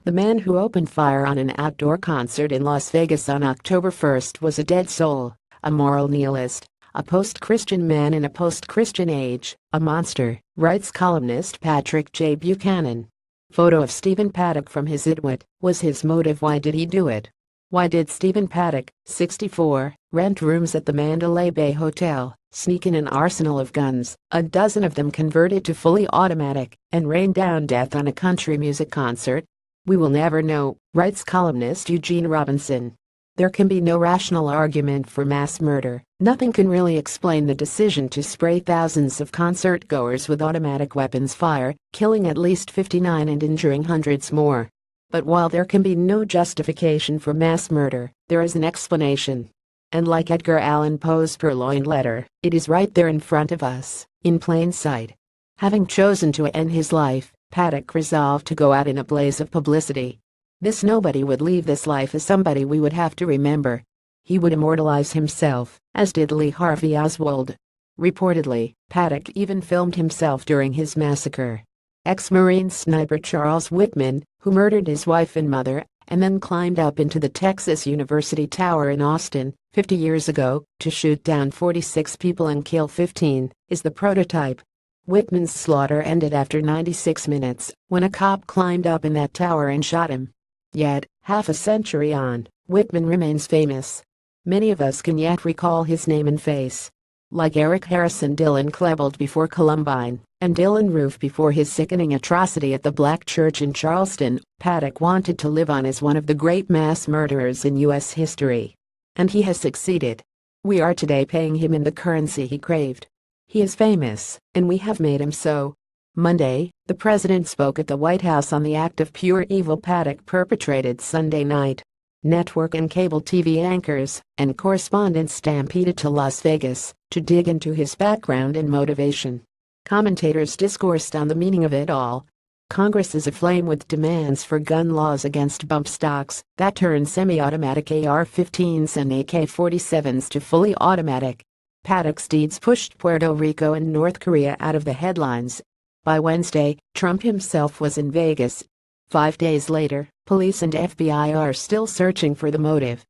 The man who opened fire on an outdoor concert in Las Vegas on October 1st was a dead soul, a moral nihilist, a post-Christian man in a post-Christian age, a monster, writes columnist Patrick J. Buchanan. Photo of Stephen Paddock from his it. What was his motive? Why did he do it? Why did Stephen Paddock, 64, rent rooms at the Mandalay Bay Hotel, sneak in an arsenal of guns, a dozen of them converted to fully automatic, and rain down death on a country music concert? We will never know, writes columnist Eugene Robinson. There can be no rational argument for mass murder. Nothing can really explain the decision to spray thousands of concert-goers with automatic weapons fire, killing at least 59 and injuring hundreds more. But while there can be no justification for mass murder, there is an explanation. And like Edgar Allan Poe's purloined letter, it is right there in front of us, in plain sight. Having chosen to end his life, Paddock resolved to go out in a blaze of publicity. This nobody would leave this life as somebody we would have to remember. He would immortalize himself, as did Lee Harvey Oswald. Reportedly, Paddock even filmed himself during his massacre. Ex-Marine sniper Charles Whitman, who murdered his wife and mother, and then climbed up into the Texas University Tower in Austin, 50 years ago, to shoot down 46 people and kill 15, is the prototype. Whitman's slaughter ended after 96 minutes, when a cop climbed up in that tower and shot him. Yet, half a century on, Whitman remains famous. Many of us can yet recall his name and face. Like Eric Harrison, Dylan Klebold before Columbine, and Dylan Roof before his sickening atrocity at the Black Church in Charleston, Paddock wanted to live on as one of the great mass murderers in U.S. history. And he has succeeded. We are today paying him in the currency he craved. He is famous, and we have made him so. Monday, the president spoke at the White House on the act of pure evil Paddock perpetrated Sunday night. Network and cable TV anchors and correspondents stampeded to Las Vegas to dig into his background and motivation. Commentators discoursed on the meaning of it all. Congress is aflame with demands for gun laws against bump stocks that turn semi-automatic AR-15s and AK-47s to fully automatic. Paddock's deeds pushed Puerto Rico and North Korea out of the headlines. By Wednesday, Trump himself was in Vegas. 5 days later, police and FBI are still searching for the motive.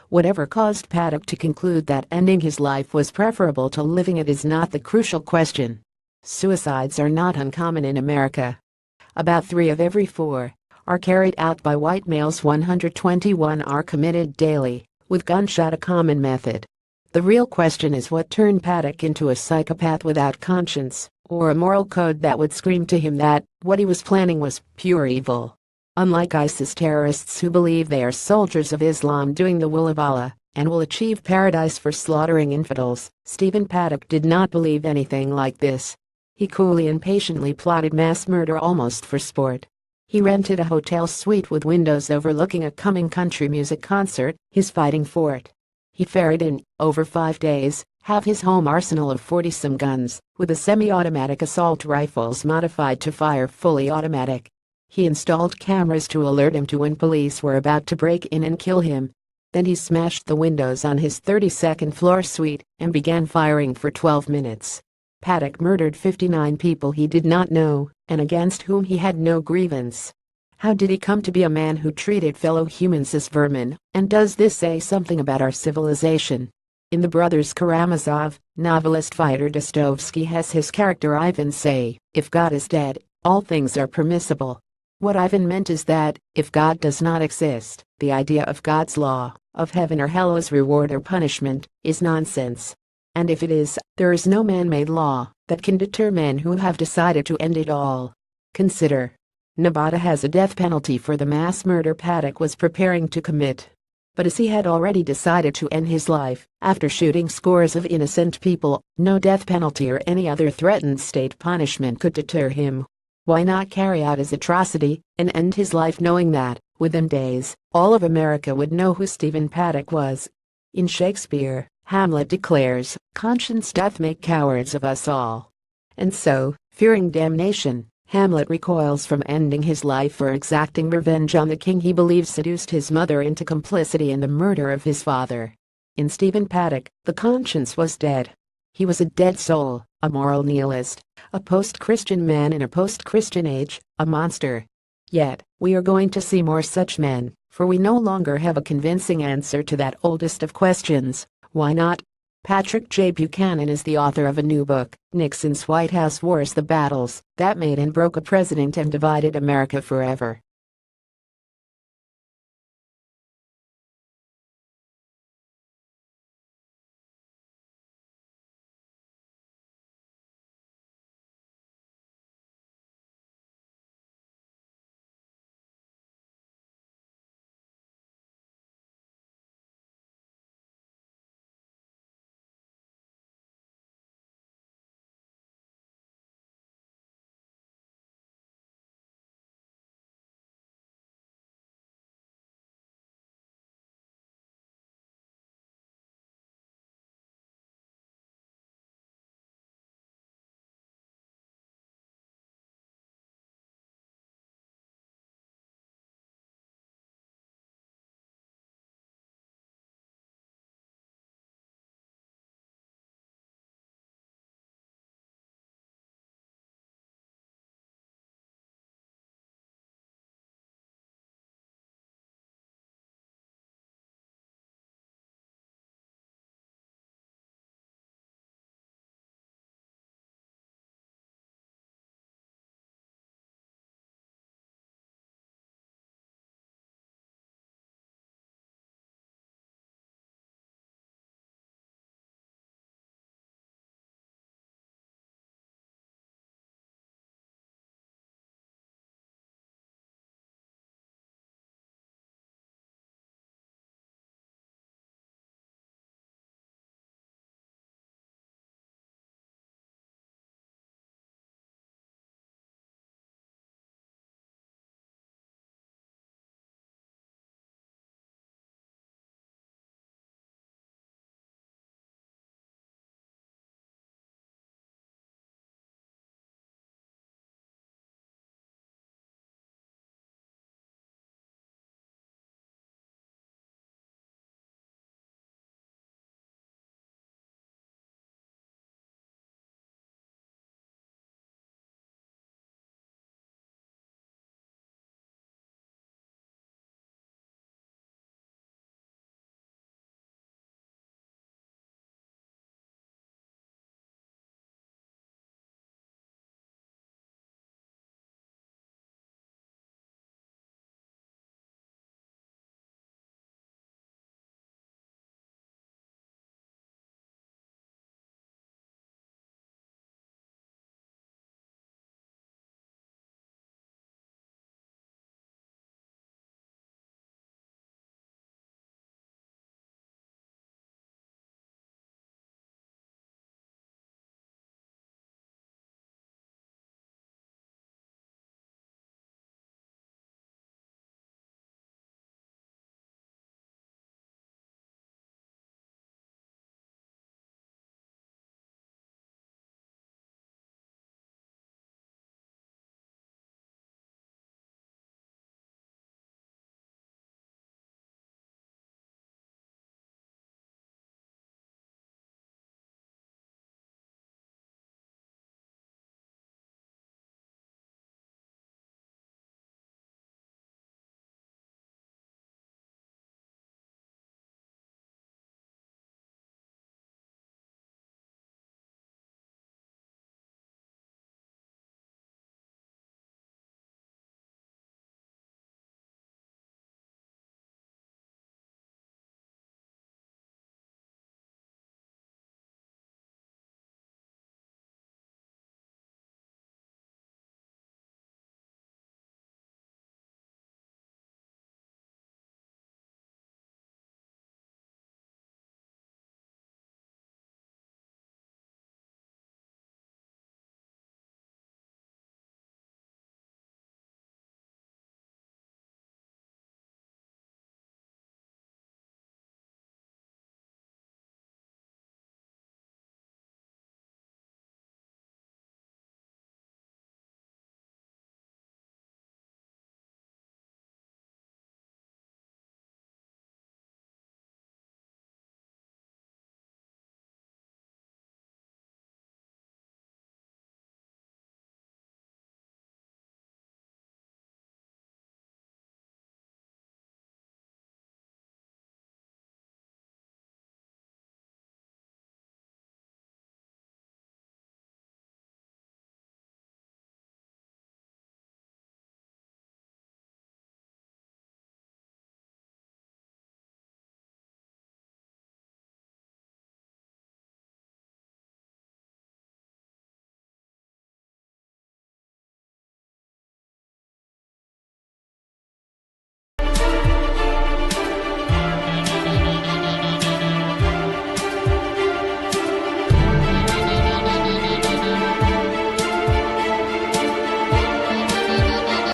Whatever caused Paddock to conclude that ending his life was preferable to living it is not the crucial question. Suicides are not uncommon in America. About 3 of every 4 are carried out by white males. 121 are committed daily, with gunshot a common method. The real question is what turned Paddock into a psychopath without conscience, or a moral code that would scream to him that what he was planning was pure evil. Unlike ISIS terrorists who believe they are soldiers of Islam doing the will of Allah and will achieve paradise for slaughtering infidels, Stephen Paddock did not believe anything like this. He coolly and patiently plotted mass murder almost for sport. He rented a hotel suite with windows overlooking a coming country music concert, his fighting for it. He ferried in, over 5 days, half his home arsenal of 40-some guns, with the semi-automatic assault rifles modified to fire fully automatic. He installed cameras to alert him to when police were about to break in and kill him. Then he smashed the windows on his 32nd floor suite and began firing for 12 minutes. Paddock murdered 59 people he did not know and against whom he had no grievance. How did he come to be a man who treated fellow humans as vermin, and does this say something about our civilization? In The Brothers Karamazov, novelist Fyodor Dostoevsky has his character Ivan say, "If God is dead, all things are permissible." What Ivan meant is that, if God does not exist, the idea of God's law, of heaven or hell as reward or punishment, is nonsense. And if it is, there is no man-made law that can deter men who have decided to end it all. Consider. Nevada has a death penalty for the mass murder Paddock was preparing to commit. But as he had already decided to end his life, after shooting scores of innocent people, no death penalty or any other threatened state punishment could deter him. Why not carry out his atrocity and end his life knowing that, within days, all of America would know who Stephen Paddock was? In Shakespeare, Hamlet declares, "Conscience doth make cowards of us all." And so, fearing damnation, Hamlet recoils from ending his life for exacting revenge on the king he believes seduced his mother into complicity in the murder of his father. In Stephen Paddock, the conscience was dead. He was a dead soul, a moral nihilist, a post-Christian man in a post-Christian age, a monster. Yet, we are going to see more such men, for we no longer have a convincing answer to that oldest of questions: why not? Patrick J. Buchanan is the author of a new book, Nixon's White House Wars: The Battles That Made and Broke a President and Divided America Forever.